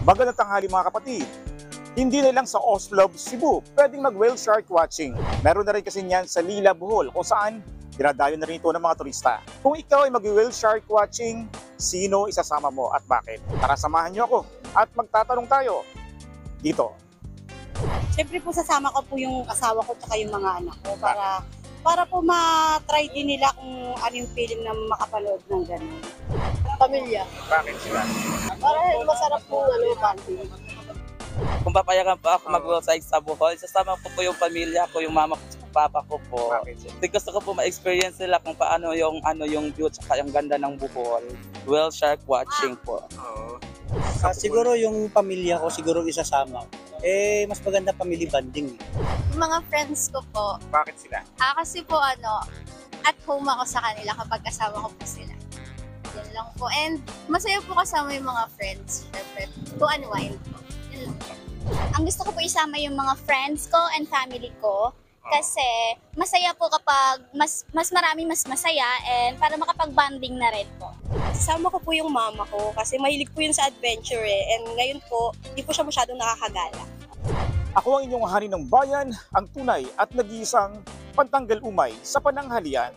Magandang tanghali mga kapatid. Hindi na lang sa Oslob, Cebu, pwedeng mag-whale shark watching. Meron na rin kasi niyan sa Lila, Bohol, kung saan dinadayo na rin ito ng mga turista. Kung ikaw ay mag-whale shark watching, sino isasama mo at bakit? Tara, samahan niyo ako at magtatanong tayo dito. Siyempre po sasama ko po yung asawa ko at yung mga anak ko para po ma-try din nila kung ano yung feeling na makapanood ng gano'n. Pamilya. Bakit sila? Para masarap po bonding. Kung papayagan po ako mag-whale sa Bohol, sasama ko po yung pamilya ko, yung mama ko at papa ko po. Kasi gusto ko po ma-experience nila kung paano yung view at yung ganda ng Bohol. Whale shark watching po. Siguro yung pamilya ko siguro isasama. Mas maganda family bonding. Yung mga friends ko po, Bakit sila? kasi po at home ako sa kanila kapag kasama ko po sila. Yan lang po. And masaya po kasama yung mga friends. Syempre, to unwind po. Yan lang po. Ang gusto ko po isama yung mga friends ko and family ko kasi masaya po kapag mas marami mas masaya and para makapag-bonding na rin po. Kasama ko po yung mama ko kasi mahilig po yun sa adventure and ngayon po, hindi po siya masyadong nakakagala. Ako ang inyong hari ng bayan, ang tunay at nag-iisang pantanggal umay sa pananghalian.